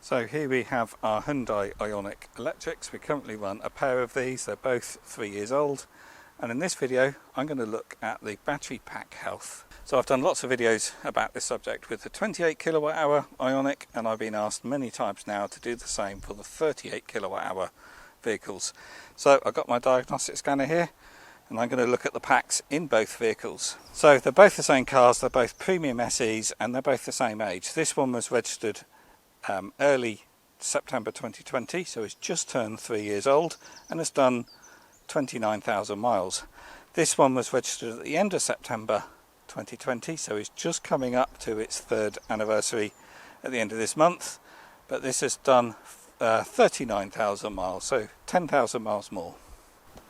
So here we have our Hyundai Ioniq Electrics. We currently run a pair of these. They're both 3 years old, and in this video I'm going to look at the battery pack health. So I've done lots of videos about this subject with the 28 kilowatt hour Ioniq, and I've been asked many times now to do the same for the 38 kilowatt hour vehicles. So I've got my diagnostic scanner here, and I'm going to look at the packs in both vehicles. So they're both the same cars, they're both premium SEs, and they're both the same age. This one was registered early September 2020, so it's just turned 3 years old and has done 29,000 miles. This one was registered at the end of September 2020, so it's just coming up to its third anniversary at the end of this month, but this has done 39,000 miles, so 10,000 miles more.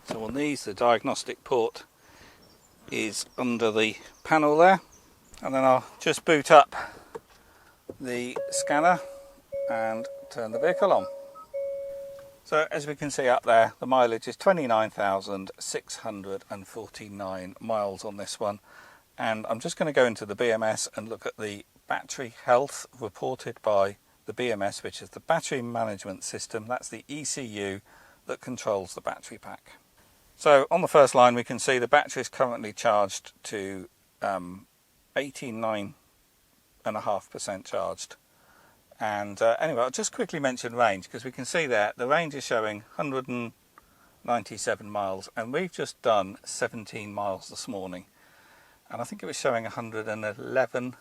So on these, the diagnostic port is under the panel there, and then I'll just boot up the scanner and turn the vehicle on. So as we can see up there, the mileage is 29,649 miles on this one, and I'm just going to go into the BMS and look at the battery health reported by the BMS, which is the battery management system. That's the ECU that controls the battery pack. So on the first line we can see the battery is currently charged to 89.5% charged. And anyway, I'll just quickly mention range, because we can see there the range is showing 197 miles, and we've just done 17 miles this morning, and I think it was showing 111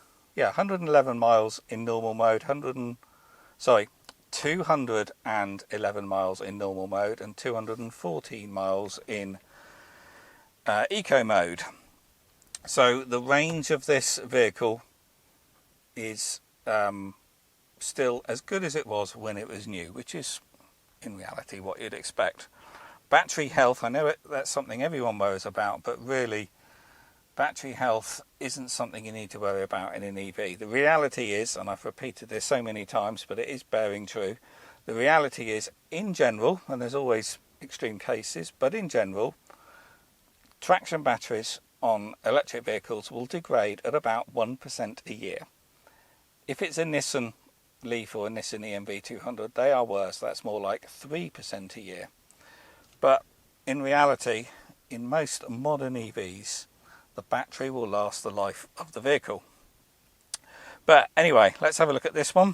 miles in normal mode, 211 miles in normal mode and 214 miles in eco mode. So the range of this vehicle is still as good as it was when it was new, which is in reality what you'd expect. Battery health, I know that's something everyone worries about, but really battery health isn't something you need to worry about in an EV. The reality is, and I've repeated this so many times, but it is bearing true, the reality is, in general, and there's always extreme cases, but in general, traction batteries on electric vehicles will degrade at about 1% a year. If it's a Nissan Leaf or a Nissan EMV 200, they are worse. That's more like 3% a year. But in reality, in most modern EVs, the battery will last the life of the vehicle. But anyway, let's have a look at this one,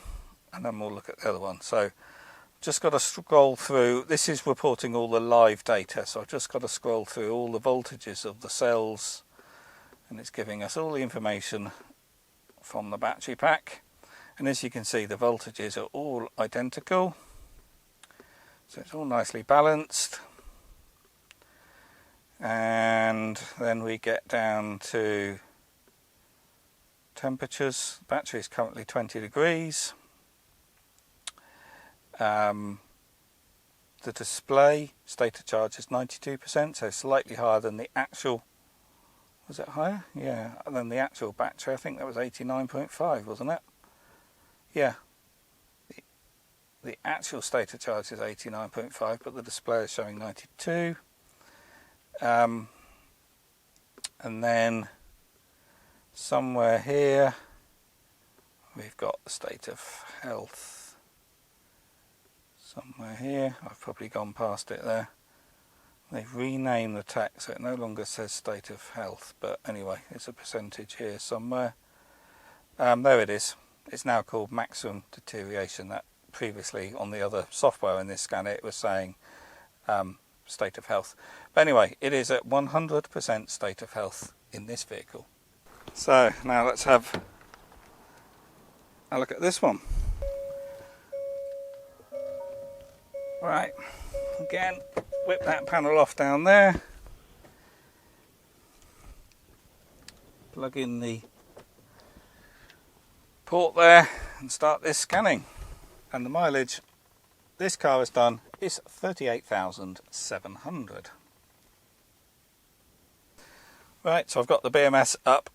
and then we'll look at the other one. So just got to scroll through. This is reporting all the live data, so I've just got to scroll through all the voltages of the cells, and it's giving us all the information from the battery pack. And as you can see, the voltages are all identical, so it's all nicely balanced. And then we get down to temperatures. The battery is currently 20 degrees. The display state of charge is 92%, so slightly higher than the actual. Was it higher? Yeah, than the actual battery. I think that was 89.5, wasn't it? Yeah, the actual state of charge is 89.5, but the display is showing 92. And then somewhere here we've got the state of health. Somewhere here, I've probably gone past it there. They've renamed the text, so it no longer says state of health, but anyway, it's a percentage here somewhere. There it is. It's now called maximum deterioration. That previously on the other software in this scanner it was saying state of health. But anyway, it is at 100% state of health in this vehicle. So now let's have a look at this one. Right, again, whip that panel off down there. Plug in the port there and start this scanning, and the mileage this car has done is 38,700. Right, so I've got the BMS up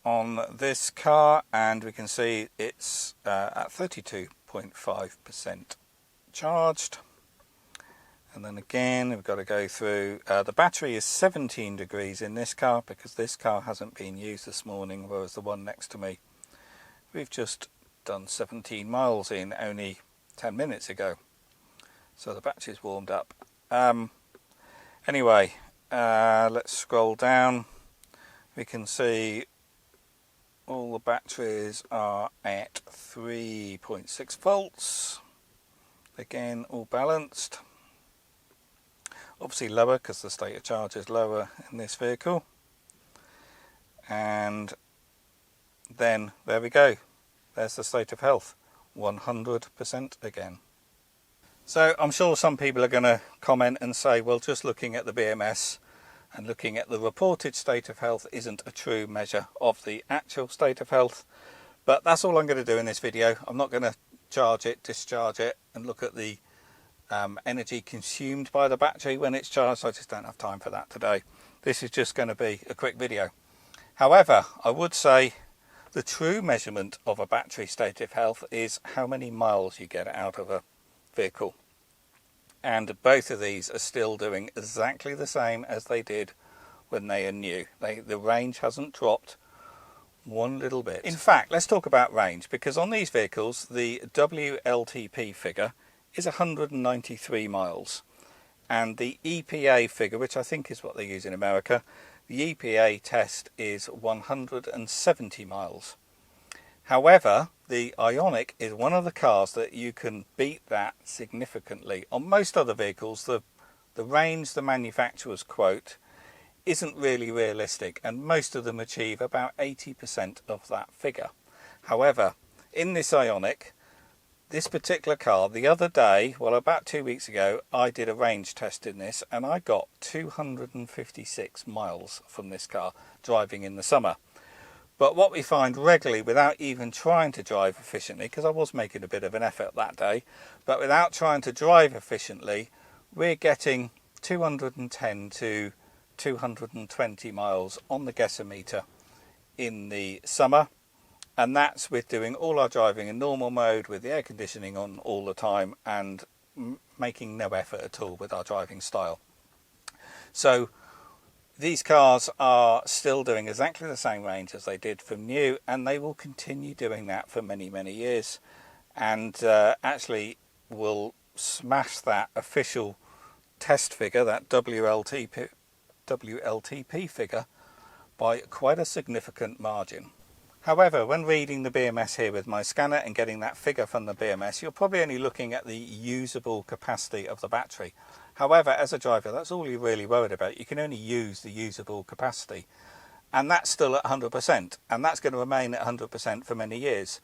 on this car, and we can see it's at 32.5% charged. And then again we've got to go through, the battery is 17 degrees in this car because this car hasn't been used this morning, whereas the one next to me we've just done 17 miles in only 10 minutes ago, so the battery's warmed up. Anyway, let's scroll down. We can see all the batteries are at 3.6 volts. Again, all balanced. Obviously lower because the state of charge is lower in this vehicle. And then there we go. There's the state of health, 100% again. So I'm sure some people are going to comment and say, well, just looking at the BMS and looking at the reported state of health isn't a true measure of the actual state of health. But that's all I'm going to do in this video. I'm not going to charge it, discharge it, and look at the energy consumed by the battery when it's charged. I just don't have time for that today. This is just going to be a quick video. However, I would say the true measurement of a battery state of health is how many miles you get out of a vehicle. And both of these are still doing exactly the same as they did when they are new. The range hasn't dropped one little bit. In fact, let's talk about range, because on these vehicles the WLTP figure is 193 miles, and the EPA figure, which I think is what they use in America, the EPA test is 170 miles. However, the Ioniq is one of the cars that you can beat that significantly. On most other vehicles, the range the manufacturers quote isn't really realistic, and most of them achieve about 80% of that figure. However, in this Ioniq, this particular car, the other day, well, about 2 weeks ago, I did a range test in this, and I got 256 miles from this car driving in the summer. But what we find regularly, without even trying to drive efficiently, because I was making a bit of an effort that day, but without trying to drive efficiently, we're getting 210 to 220 miles on the guessometer in the summer. And that's with doing all our driving in normal mode, with the air conditioning on all the time, and making no effort at all with our driving style. So these cars are still doing exactly the same range as they did from new, and they will continue doing that for many, many years, and actually will smash that official test figure, that WLTP figure, by quite a significant margin. However, when reading the BMS here with my scanner and getting that figure from the BMS, you're probably only looking at the usable capacity of the battery. However, as a driver, that's all you're really worried about. You can only use the usable capacity, and that's still at 100%, and that's going to remain at 100% for many years.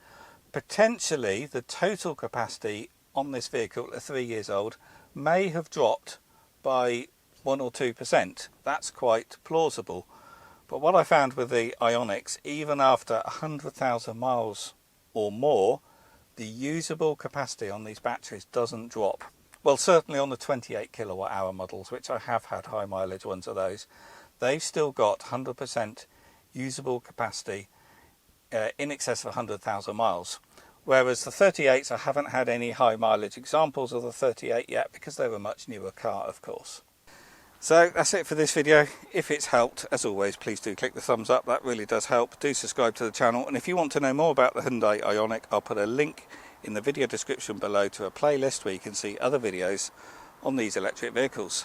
Potentially, the total capacity on this vehicle at 3 years old may have dropped by 1 or 2%. That's quite plausible. But what I found with the Ioniqs, even after 100,000 miles or more, the usable capacity on these batteries doesn't drop. Well, certainly on the 28 kilowatt hour models, which I have had high mileage ones of those, they've still got 100% usable capacity in excess of 100,000 miles. Whereas the 38s, I haven't had any high mileage examples of the 38 yet, because they're a much newer car, of course. So that's it for this video. If it's helped, as always, please do click the thumbs up. That really does help. Do subscribe to the channel, and if you want to know more about the Hyundai Ioniq, I'll put a link in the video description below to a playlist where you can see other videos on these electric vehicles.